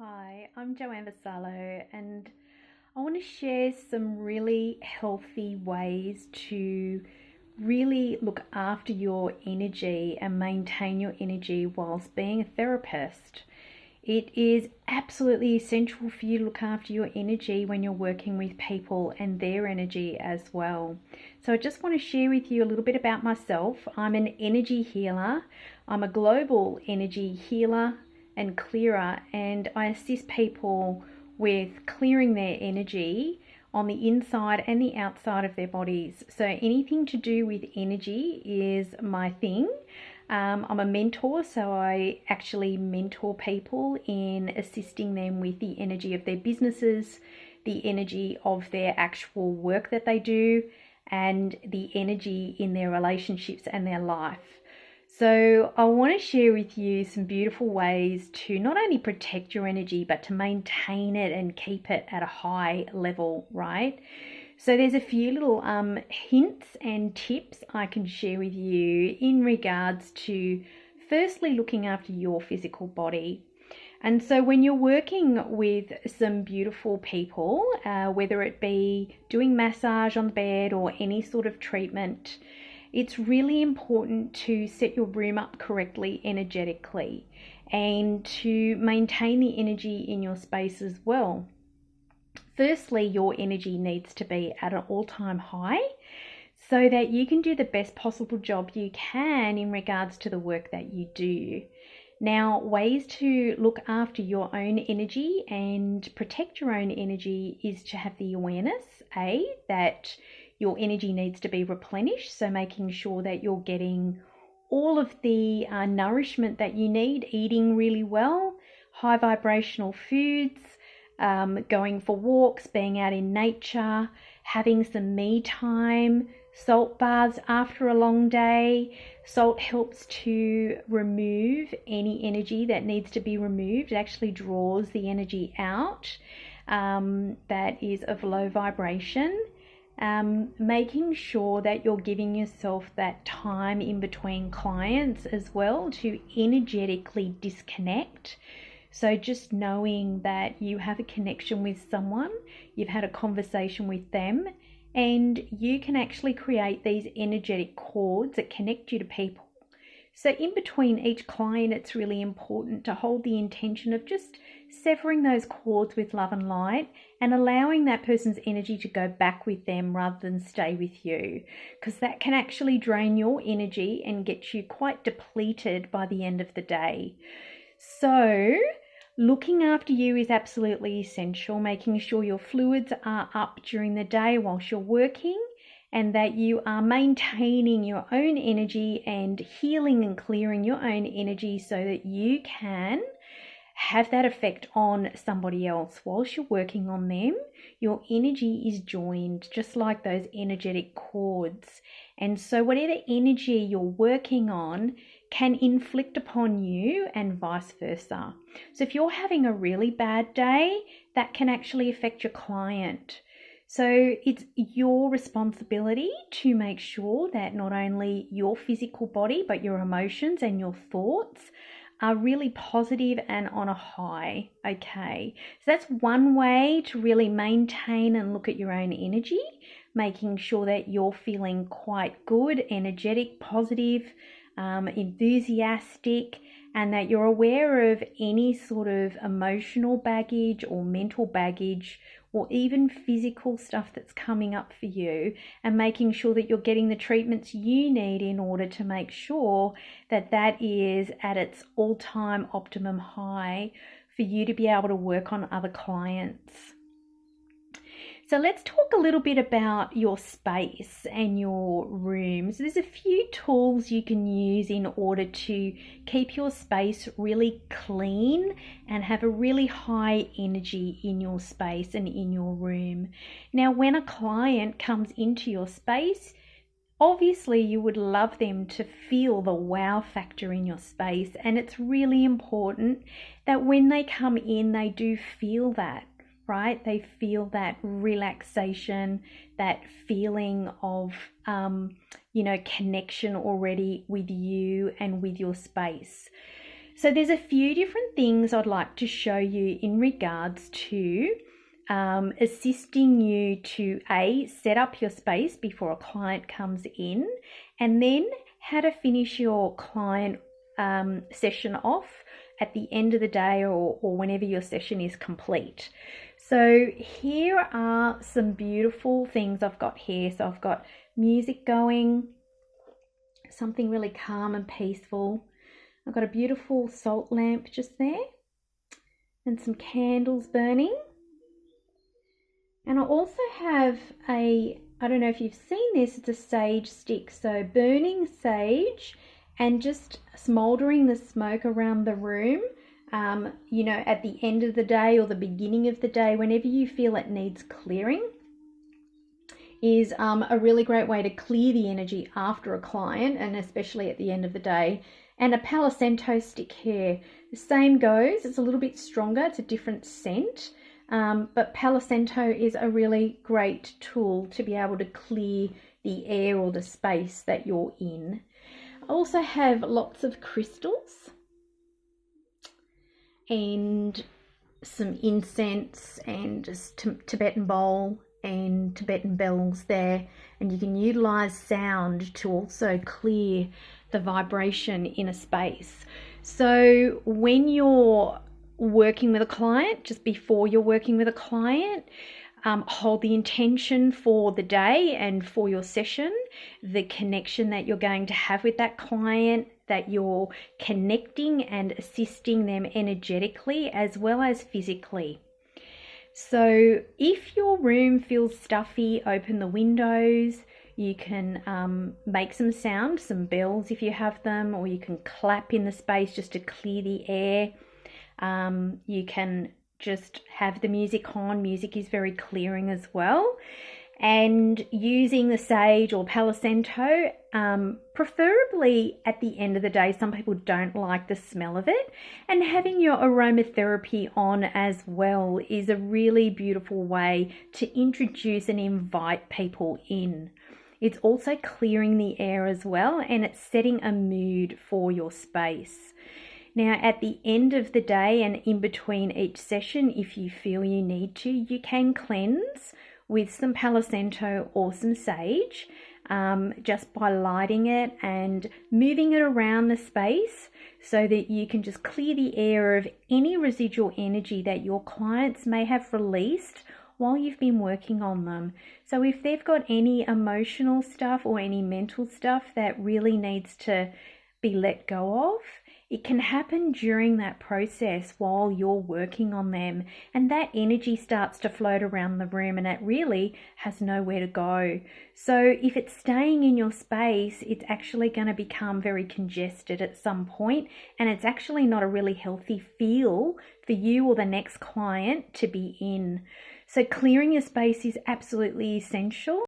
Hi, I'm Joanne Vassallo, and I want to share some really healthy ways to really look after your energy and maintain your energy whilst being a therapist. It is absolutely essential for you to look after your energy when you're working with people and their energy as well. So, I just want to share with you a little bit about myself. I'm an energy healer, I'm a global energy healer and clearer, and I assist people with clearing their energy on the inside and the outside of their bodies. So anything to do with energy is my thing. I'm a mentor, so I actually mentor people in assisting them with the energy of their businesses, the energy of their actual work that they do, and the energy in their relationships and their life. So, I want to share with you some beautiful ways to not only protect your energy, but to maintain it and keep it at a high level, right? So, there's a few little hints and tips I can share with you in regards to firstly looking after your physical body. And so, when you're working with some beautiful people, whether it be doing massage on the bed or any sort of treatment, it's really important to set your room up correctly energetically and to maintain the energy in your space as well. Firstly, your energy needs to be at an all-time high so that you can do the best possible job you can in regards to the work that you do. Now, ways to look after your own energy and protect your own energy is to have the awareness, that your energy needs to be replenished. So making sure that you're getting all of the nourishment that you need, eating really well, high vibrational foods, going for walks, being out in nature, having some me time, salt baths after a long day. Salt helps to remove any energy that needs to be removed. It actually draws the energy out that is of low vibration. Making sure that you're giving yourself that time in between clients as well to energetically disconnect. So just knowing that you have a connection with someone, you've had a conversation with them, and you can actually create these energetic cords that connect you to people. So in between each client, it's really important to hold the intention of just severing those cords with love and light and allowing that person's energy to go back with them rather than stay with you, because that can actually drain your energy and get you quite depleted by the end of the day. So looking after you is absolutely essential, making sure your fluids are up during the day whilst you're working, and that you are maintaining your own energy and healing and clearing your own energy so that you can have that effect on somebody else whilst you're working on them. Your energy is joined just like those energetic cords, and so whatever energy you're working on can inflict upon you and vice versa. So if you're having a really bad day, that can actually affect your client. So it's your responsibility to make sure that not only your physical body, but your emotions and your thoughts are really positive and on a high. Okay, so that's one way to really maintain and look at your own energy, making sure that you're feeling quite good, energetic, positive, enthusiastic, and that you're aware of any sort of emotional baggage or mental baggage or even physical stuff that's coming up for you, and making sure that you're getting the treatments you need in order to make sure that that is at its all-time optimum high for you to be able to work on other clients. So let's talk a little bit about your space and your room. So there's a few tools you can use in order to keep your space really clean and have a really high energy in your space and in your room. Now, when a client comes into your space, obviously you would love them to feel the wow factor in your space, and it's really important that when they come in, they do feel that. Right? They feel that relaxation, that feeling of, connection already with you and with your space. So there's a few different things I'd like to show you in regards to assisting you to set up your space before a client comes in, and then how to finish your client session off at the end of the day or whenever your session is complete. So here are some beautiful things I've got here. So I've got music going, something really calm and peaceful. I've got a beautiful salt lamp just there and some candles burning. And I also have I don't know if you've seen this, it's a sage stick. So burning sage and just smouldering the smoke around the room, you know, at the end of the day or the beginning of the day, whenever you feel it needs clearing, is a really great way to clear the energy after a client, and especially at the end of the day. And a Palo Santo stick here, the same goes. It's a little bit stronger, it's a different scent, but Palo Santo is a really great tool to be able to clear the air or the space that you're in. I also have lots of crystals and some incense and just Tibetan bowl and Tibetan bells there, and you can utilize sound to also clear the vibration in a space. So when you're working with a client, just before you're working with a client, hold the intention for the day and for your session, the connection that you're going to have with that client, that you're connecting and assisting them energetically as well as physically. So if your room feels stuffy, open the windows. You can make some sound, some bells if you have them, or you can clap in the space just to clear the air. You can just have the music on. Music is very clearing as well. And using the sage or Palo Santo, preferably at the end of the day. Some people don't like the smell of it. And having your aromatherapy on as well is a really beautiful way to introduce and invite people in. It's also clearing the air as well, and it's setting a mood for your space. Now, at the end of the day and in between each session, if you feel you need to, you can cleanse with some Palo Santo or some sage, just by lighting it and moving it around the space so that you can just clear the air of any residual energy that your clients may have released while you've been working on them. So if they've got any emotional stuff or any mental stuff that really needs to be let go of, it can happen during that process while you're working on them, and that energy starts to float around the room and it really has nowhere to go. So if it's staying in your space, it's actually going to become very congested at some point, and it's actually not a really healthy feel for you or the next client to be in. So clearing your space is absolutely essential.